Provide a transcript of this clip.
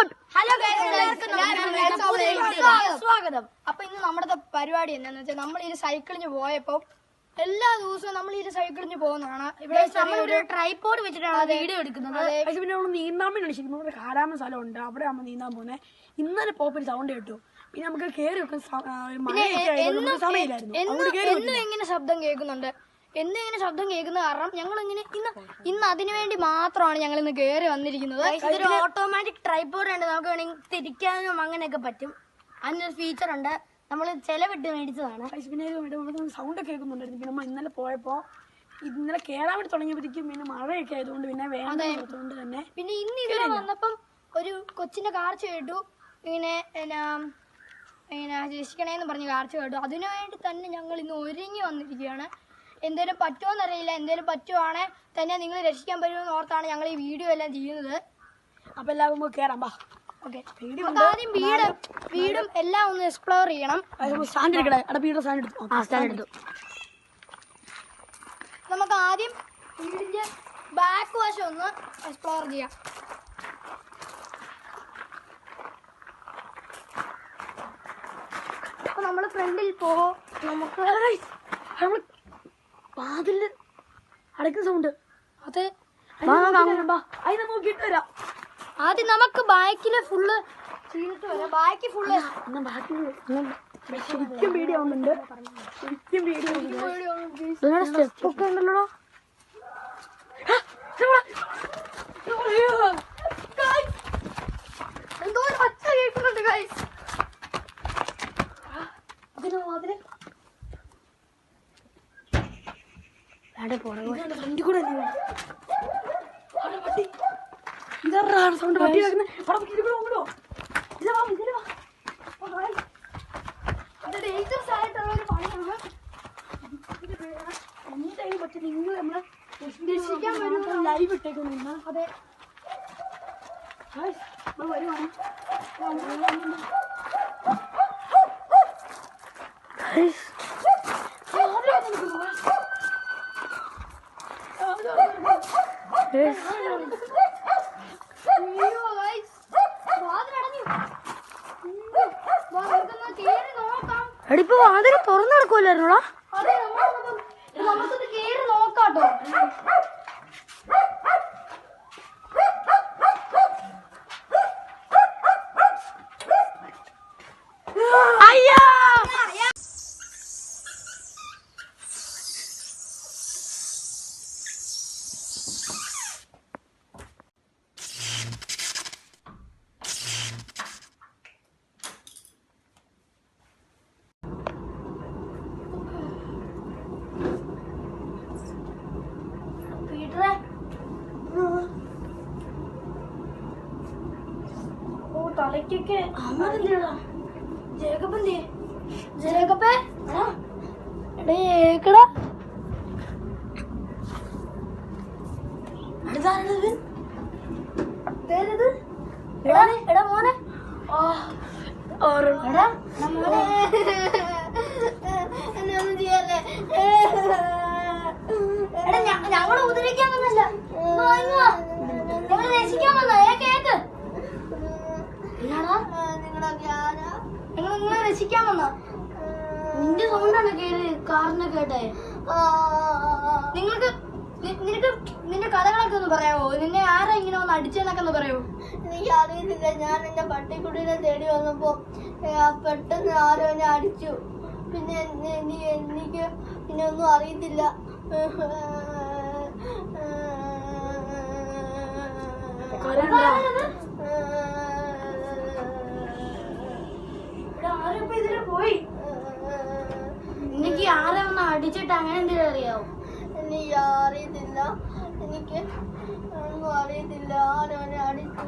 Hello സ്വാഗതം. അപ്പൊ ഇന്ന് നമ്മുടെ പരിപാടി എന്താന്ന് വെച്ചാൽ നമ്മൾ ഈ സൈക്കിളിന് പോയപ്പോ എല്ലാ ദിവസവും നമ്മൾ ഈ സൈക്കിളിന് പോകുന്നതാണ്. ഇവിടെ ട്രൈപോഡ് വെച്ചിട്ടാണ് വീഡിയോ എടുക്കുന്നത്. പിന്നെ നമ്മൾ നീന്താൻ വേണ്ടി നമ്മുടെ കാരാമ സ്ഥലമുണ്ട്, അവിടെ നമ്മൾ നീന്താൻ പോകുന്നത്. ഇന്നലെ പോപ്പിൽ സൗണ്ട് കേട്ടു. പിന്നെ നമുക്ക് കയറി വെക്കാൻ സമയമില്ലായിരുന്നു. എന്നും എങ്ങനെ ശബ്ദം കേൾക്കുന്നുണ്ട്, എന്നിങ്ങനെ ശബ്ദം കേൾക്കുന്ന കാരണം ഞങ്ങൾ ഇങ്ങനെ ഇന്ന് അതിനു വേണ്ടി മാത്രമാണ് ഞങ്ങൾ ഇന്ന് കയറി വന്നിരിക്കുന്നത്. ഇതൊരു ഓട്ടോമാറ്റിക് ട്രൈപോഡ് ഉണ്ട്, നമുക്ക് വേണമെങ്കിൽ തിരിക്കാനും അങ്ങനെയൊക്കെ പറ്റും. അതിനൊരു ഫീച്ചർ ഉണ്ട്, നമ്മൾ ചെലവിട്ട് മേടിച്ചതാണ്. പിന്നെ സൗണ്ട് കേൾക്കുന്നുണ്ടായിരുന്നു. പിന്നെ നമ്മൾ ഇന്നലെ പോയപ്പോ ഇന്നലെ കയറാൻ വേണ്ടി തുടങ്ങിയപ്പോഴത്തേക്കും പിന്നെ മഴയൊക്കെ ആയതുകൊണ്ട് പിന്നെ വേണ്ടതുകൊണ്ട് തന്നെ പിന്നെ ഇന്ന് ഇവിടെ വന്നപ്പം ഒരു കൊച്ചിന്റെ കാർച്ച കേട്ടു, ഇങ്ങനെ രക്ഷിക്കണേന്ന് പറഞ്ഞ് കാർച്ച കേട്ടു. അതിനു വേണ്ടി തന്നെ ഞങ്ങൾ ഇന്ന് ഒരുങ്ങി വന്നിരിക്കുകയാണ്. എന്തേലും പറ്റുമോന്നറിയില്ല, എന്തേലും പറ്റുവാണെ തന്നെ നിങ്ങൾ രക്ഷിക്കാൻ പറ്റുമെന്ന് ഓർത്താണ് ഞങ്ങൾ ഈ വീഡിയോ എല്ലാം ചെയ്യുന്നത്. അപ്പൊ എല്ലാവരും കയറാം. ഓക്കെ, ആദ്യം വീടും എല്ലാം ഒന്ന് എക്സ്പ്ലോർ ചെയ്യണം. നമുക്ക് ആദ്യം വീടിന്റെ ബാക്ക് വശം ഒന്ന് എക്സ്പ്ലോർ ചെയ്യാം. അപ്പൊ നമ്മള് ഫ്രണ്ടിൽ നമുക്ക് വാതില് അടയ്ക്കുന്ന സൗണ്ട് അത് നോക്കിട്ട് വരാം. ആദ്യം നമുക്ക് ബാക്കില് ഫുള്ള് ചെയ്തിട്ട് വരാം. ബാക്കി ഫുള്ള് ശരിക്കും പേടിയാവുന്നുണ്ട്. സ്റ്റെപ്പ് ഒക്കെ ഉണ്ടല്ലോ. എന്തോ ഒരു ഒച്ച കേൾക്കുന്നുണ്ട് ഗൈസ്. സൗണ്ട് പട്ടി ഡേഞ്ചറസ് ആയിട്ടുള്ള ഒരു പണിയാണ്. നിങ്ങൾ നമ്മളെ രക്ഷിക്കാൻ വരുന്ന ലൈവ് ഇട്ടേക്കുന്നു. അതെ, വരുവാണ്. എടിപ്പോ വാതിൽ തുറന്നു നടക്കുമല്ലായിരുന്നോളാ? നമുക്കത് കേറി നോക്കാട്ടോ. തലയ്ക്കൊക്കെ ജേക്കപ്പേ ഏക്കടാ എടാ മോനെ, എന്നൊന്നും ചെയ്യല്ലേ. എടാ ഞങ്ങള് ഉപദ്രവിക്കാൻ വന്നല്ല, ഞങ്ങള് രക്ഷിക്കാൻ വന്ന. കേക്ക് നിങ്ങളെ രക്ഷിക്കാൻ വന്ന. നിന്റെ സൗണ്ടാണ് കേറി കാറിനെ കേട്ടെ. നിനക്ക് നിന്റെ കഥകളൊക്കെ ഒന്ന് പറയാമോ? നിന്നെ ആരാ ഇങ്ങനെ ഒന്ന് അടിച്ചെന്നൊക്കെ ഒന്ന് പറയാമോ? എനിക്ക് അറിയത്തില്ല. ഞാൻ എന്റെ പട്ടിക്കുട്ടീനെ തേടി വന്നപ്പോ പെട്ടെന്ന് ആരോ എന്നെ അടിച്ചു. പിന്നെ എനിക്ക് പിന്നെ ഒന്നും അറിയത്തില്ല. ആരപ്പോ ഇതില് പോയി? എനിക്ക് ആരെ ഒന്ന് അടിച്ചിട്ട് അങ്ങനെ എന്തെങ്കിലും അറിയാവോ? എനിക്ക് അറിയത്തില്ല, എനിക്ക് ഒന്നും അറിയത്തില്ല. ആരോ എന്നെ അടിച്ചു.